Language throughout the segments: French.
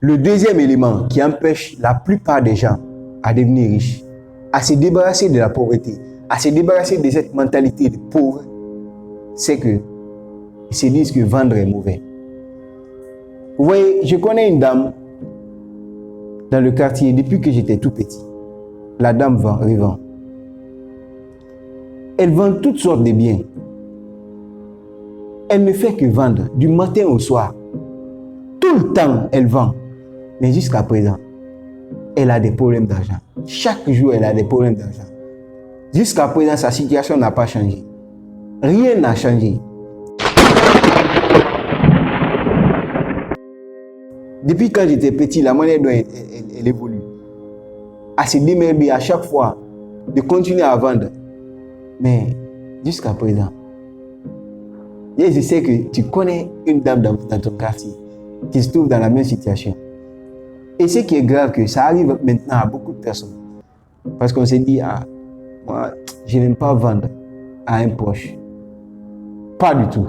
Le deuxième élément qui empêche la plupart des gens à devenir riches, à se débarrasser de la pauvreté, à se débarrasser de cette mentalité de pauvre, c'est que ils se disent que vendre est mauvais. Vous voyez, je connais une dame dans le quartier depuis que j'étais tout petit. La dame revend. Elle vend toutes sortes de biens. Elle ne fait que vendre du matin au soir. Tout le temps, elle vend. Mais jusqu'à présent, elle a des problèmes d'argent. Chaque jour, elle a des problèmes d'argent. Jusqu'à présent, sa situation n'a pas changé. Rien n'a changé. Depuis quand j'étais petit, la manière dont elle évolue, à se démerder à chaque fois, de continuer à vendre. Mais jusqu'à présent, je sais que tu connais une dame dans ton quartier qui se trouve dans la même situation. Et ce qui est grave, que ça arrive maintenant à beaucoup de personnes. Parce qu'on s'est dit, ah, moi, je n'aime pas vendre à un proche. Pas du tout.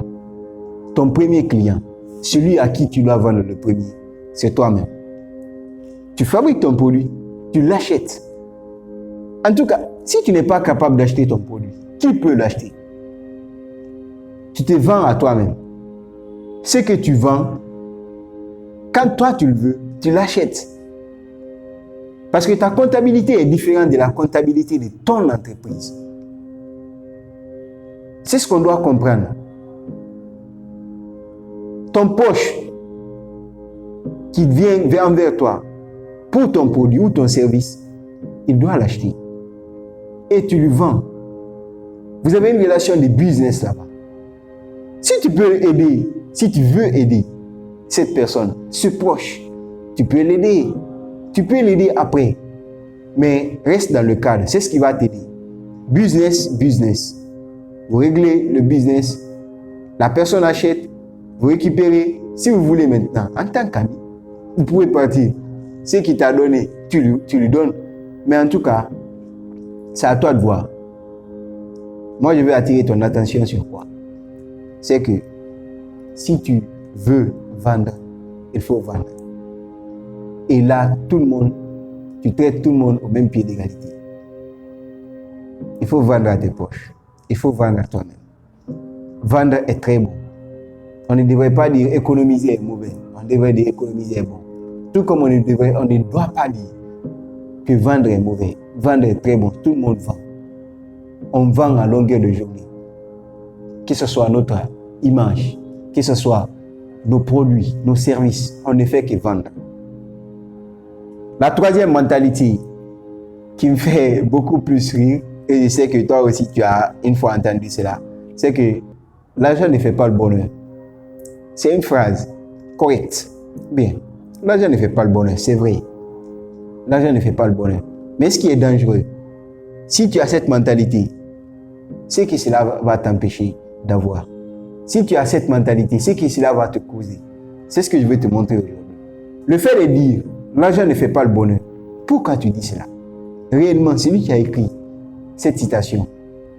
Ton premier client, celui à qui tu dois vendre le premier, c'est toi-même. Tu fabriques ton produit, tu l'achètes. En tout cas, si tu n'es pas capable d'acheter ton produit, qui peut l'acheter? Tu te vends à toi-même. Ce que tu vends, quand toi tu le veux, tu l'achètes. Parce que ta comptabilité est différente de la comptabilité de ton entreprise. C'est ce qu'on doit comprendre. Ton poche qui vient vers toi pour ton produit ou ton service, il doit l'acheter. Et tu lui vends. Vous avez une relation de business là-bas. Si tu peux aider, si tu veux aider cette personne, ce proche, tu peux l'aider. Tu peux l'aider après. Mais reste dans le cadre. C'est ce qui va t'aider. Business, business. Vous réglez le business. La personne achète. Vous récupérez. Si vous voulez maintenant, en tant qu'ami, vous pouvez partir. Ce qu'il t'a donné, tu lui donnes. Mais en tout cas, c'est à toi de voir. Moi, je vais attirer ton attention sur quoi? C'est que si tu veux vendre, il faut vendre. Et là, tout le monde, tu traites tout le monde au même pied d'égalité. Il faut vendre à tes poches. Il faut vendre à toi-même. Vendre est très bon. On ne devrait pas dire économiser est mauvais. On devrait dire économiser est bon. Tout comme on ne doit pas dire que vendre est mauvais. Vendre est très bon. Tout le monde vend. On vend à longueur de journée. Que ce soit notre image, que ce soit nos produits, nos services, on ne fait que vendre. La troisième mentalité qui me fait beaucoup plus rire, et je sais que toi aussi tu as une fois entendu cela, c'est que l'argent ne fait pas le bonheur. C'est une phrase correcte. Bien, l'argent ne fait pas le bonheur, c'est vrai. L'argent ne fait pas le bonheur. Mais ce qui est dangereux, si tu as cette mentalité, c'est que cela va t'empêcher d'avoir. Si tu as cette mentalité, c'est que cela va te causer. C'est ce que je vais te montrer aujourd'hui. Le fait de dire l'argent ne fait pas le bonheur, pourquoi tu dis cela? Réellement, c'est lui qui a écrit cette citation.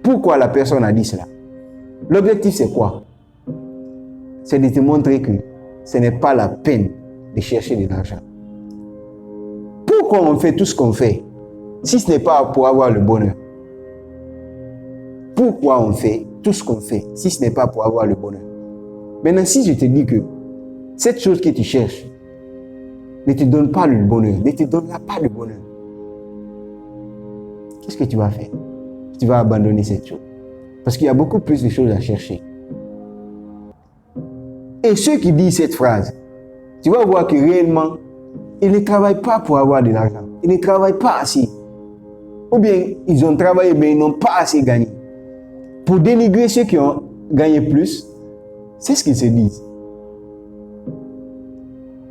Pourquoi la personne a dit cela? L'objectif, c'est quoi? C'est de te montrer que ce n'est pas la peine de chercher de l'argent. Pourquoi on fait tout ce qu'on fait si ce n'est pas pour avoir le bonheur? Pourquoi on fait tout ce qu'on fait si ce n'est pas pour avoir le bonheur? Maintenant, si je te dis que cette chose que tu cherches ne te donne pas le bonheur, ne te donnera pas le bonheur, qu'est-ce que tu vas faire? Tu vas abandonner cette chose. Parce qu'il y a beaucoup plus de choses à chercher. Et ceux qui disent cette phrase, tu vas voir que réellement, ils ne travaillent pas pour avoir de l'argent. Ils ne travaillent pas assez. Ou bien, ils ont travaillé, mais ils n'ont pas assez gagné. Pour dénigrer ceux qui ont gagné plus, c'est ce qu'ils se disent.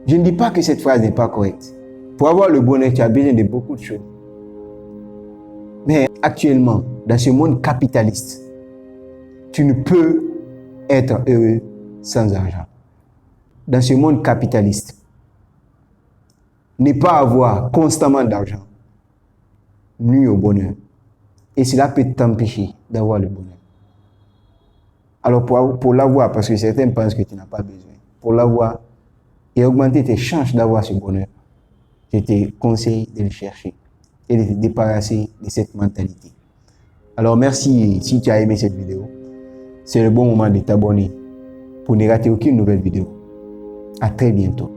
Je ne dis pas que cette phrase n'est pas correcte. Pour avoir le bonheur, tu as besoin de beaucoup de choses. Mais actuellement, dans ce monde capitaliste, tu ne peux être heureux sans argent. Dans ce monde capitaliste, ne pas avoir constamment d'argent nuit au bonheur. Et cela peut t'empêcher d'avoir le bonheur. Alors pour l'avoir, parce que certains pensent que tu n'as pas besoin, pour l'avoir, et augmenter tes chances d'avoir ce bonheur, je te conseille de le chercher et de te débarrasser de cette mentalité. Alors merci si tu as aimé cette vidéo. C'est le bon moment de t'abonner pour ne rater aucune nouvelle vidéo. À très bientôt.